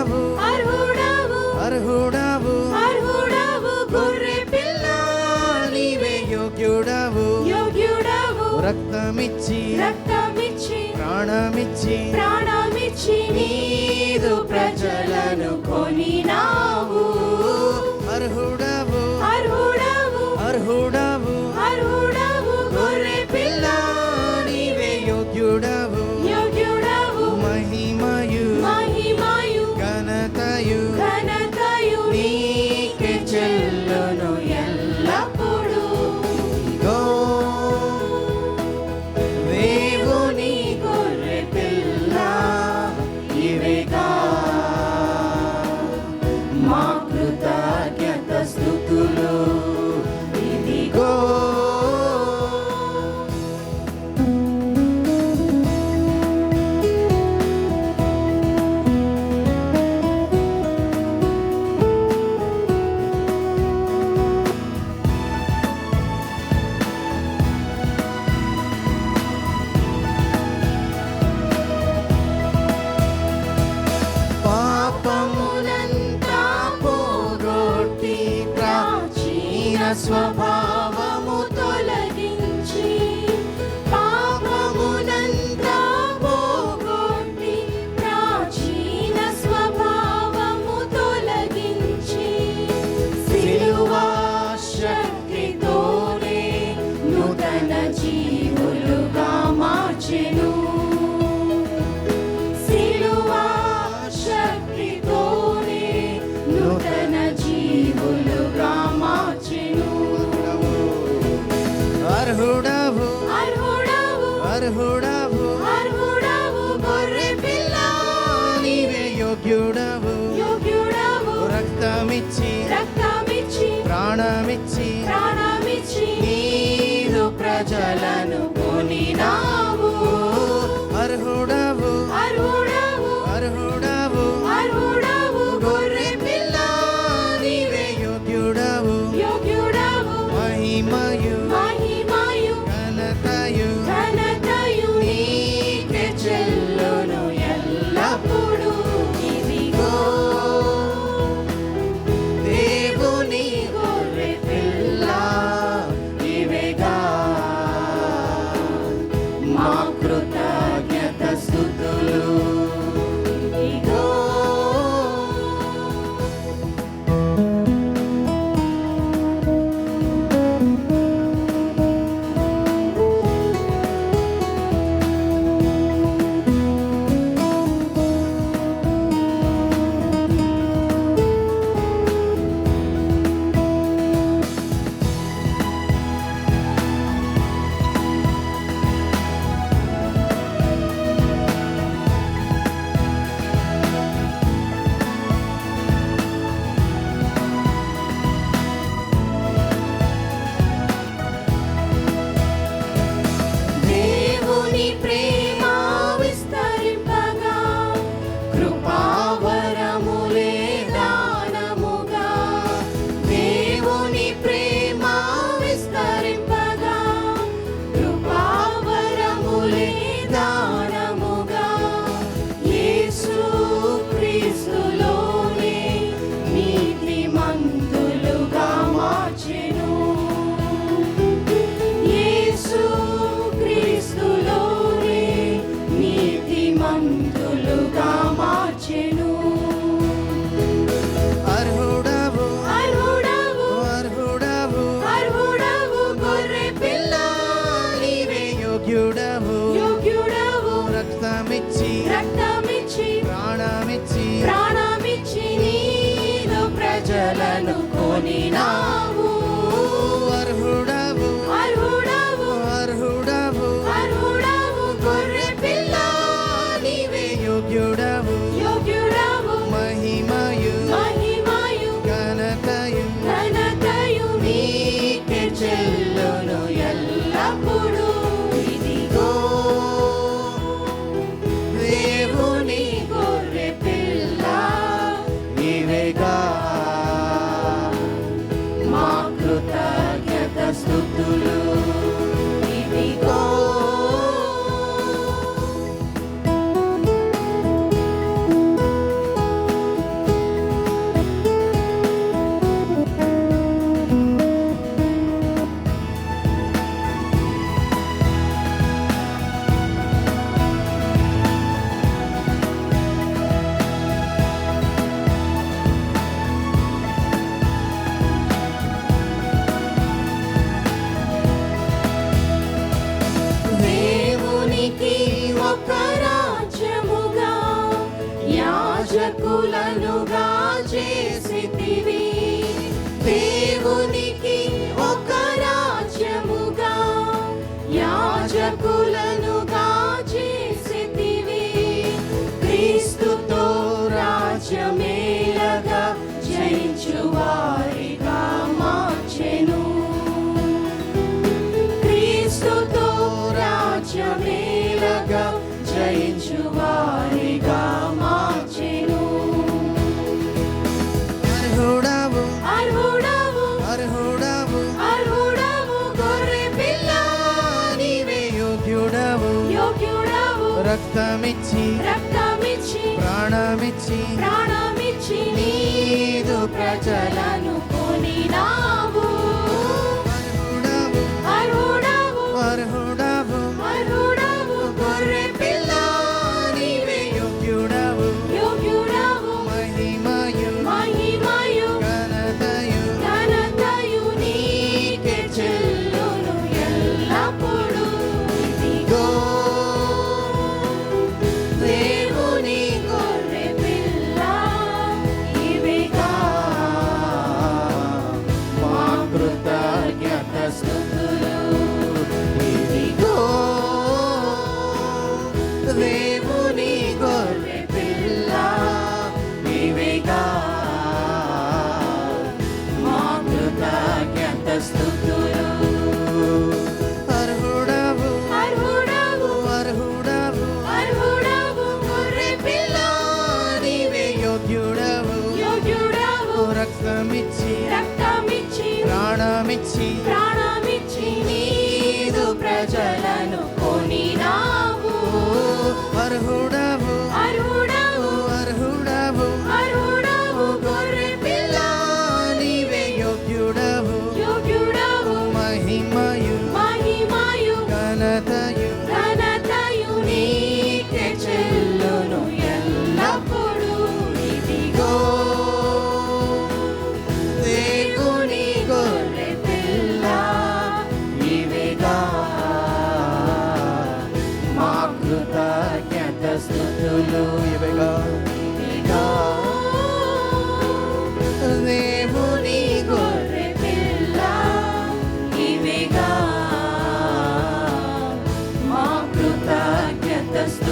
అర్హుడవు అర్హుడవు అర్హుడవు అర్హుడవు గొర్రె పిల్ల నీవే యోగ్యుడవు యోగ్యుడవు రక్తమిచ్చి ప్రాణమిచ్చి నీదు ప్రజలను కొనినావు అర్హుడవు అర్హుడవు అర్హుడవు అర్హుడవు గొర్రె పిల్ల నీవే యోగ్యుడవు మహిమయు ఘనతయు నీకే చెల్లును ఎల్లప్పుడూ దేవుని గొర్రె పిల్ల ఇవేగా మా కృతజ్ఞత స్తుతులు ఇదిగో పాపమునంతా పోగొట్టి ప్రాచీన స్వభావము తొలగించి పాపమునంతా పోగొట్టి ప్రాచీన స్వభావము తొలగించి సిలువా శక్తితోనే నూతన జీవులుగా మార్చెను సిలువా శక్తితోనే నూతన జీవులుగా మార్చెను అర్హుడవు అర్హుడవు అర్హుడవు అర్హుడవు గొర్రె పిల్ల నీవే యోగ్యుడవు రక్తమిచ్చి ప్రాణమిచ్చి నీదు ప్రజలను కొనినావు అర్హుడవు అర్హుడవు అర్హుడవు అర్హుడవు గొర్రె పిల్ల నీవే యోగ్యుడవు మహిమయు ఘనతయు నీకే చెల్లును ఎల్లప్పుడూ ఇదిగో దేవుని గొర్రె పిల్ల ఇవేగా మా కృతజ్ఞత స్తుతులు ఇదిగో దేవుని ప్రేమ విస్తరింపగా కృపావరములే దానముగా దేవుని ప్రేమ విస్తరింపగా కృపావరములే దానముగా యేసు క్రీస్తులోనే నీతిమంతులుగా మార్చెను యేసు క్రీస్తులోనే నీతిమంతులుగా మార్చెను అర్హుడవు అర్హుడవు అర్హుడవు అర్హుడవు గొర్రె పిల్ల నీవే యోగ్యుడవు రక్తమిచ్చి ప్రాణమిచ్చి నీదు ప్రజలను కొనినావు అర్హుడవు అర్హుడవు గొర్రె పిల్ల నీవే యోగ్యుడవు మహిమయు ఘనతయు నీకే చెల్లును ఎల్లప్పుడూ ఇదిగో దేవుని గొర్రె పిల్ల నీవేగా మా యాజకులనుగా చేసితివి దేవునికి ఒక రాజ్యముగా యాజకులనుగా చేసితివి క్రీస్తుతో రాజ్యమేలగా జయించువారిగా మార్చెను క్రీస్తుతో రాజ్యమేలగా జయించువారిగా మార్చెను అర్హుడవు అర్హుడవు అర్హుడవు అర్హుడవు గొర్రె పిల్ల నీవే యోగ్యుడవు యోగ్యుడవు రక్తమిచ్చి రక్తమిచ్చి ప్రాణమిచ్చి ప్రాణమిచ్చి నీదు ప్రజలను కొనినావు అర్హుడవు అర్హుడవు అర్హుడవు అర్హుడవు గొర్రె పిల్ల నీవే యోగ్యుడవు యోగ్యుడవు మహిమయు మహిమయు ఘనతయు ఘనతయు నీకే చెల్లును ఎల్లప్పుడూ ఇదిగో దేవుని గొర్రె పిల్ల ఇవిగా మా కృతజ్ఞత స్తుతులు ఇదిగో దేవుని గొర్రె పిల్ల నీవేగా మా కృతజ్ఞత స్తుతులు అర్హుడవు అర్హుడవు అర్హుడవు అర్హుడవు గొర్రె పిల్ల నీవే యోగ్యుడవు యోగ్యుడవు రక్తమిచ్చి రక్తమిచ్చి ప్రాణమిచ్చి ప్రాణమిచ్చి నీదు ప్రజలను కొనినావు అర్హుడవు అర్హుడవు అర్హుడవు అర్హుడవు గొర్రె పిల్ల నీవే యోగ్యుడవు యోగ్యుడవు మహిమయు మహిమయు ఘనతయు ఘనతయు నీకే చెల్లును ఎల్లప్పుడూ ఇదిగో దేవుని గొర్రె పిల్ల ఇవిగా మా కృతజ్ఞత స్తుతులు ఇవిగా ఇదిగో దేవుని గొర్రె పిల్ల ఇవిగా మా కృతజ్ఞత స్తుతులు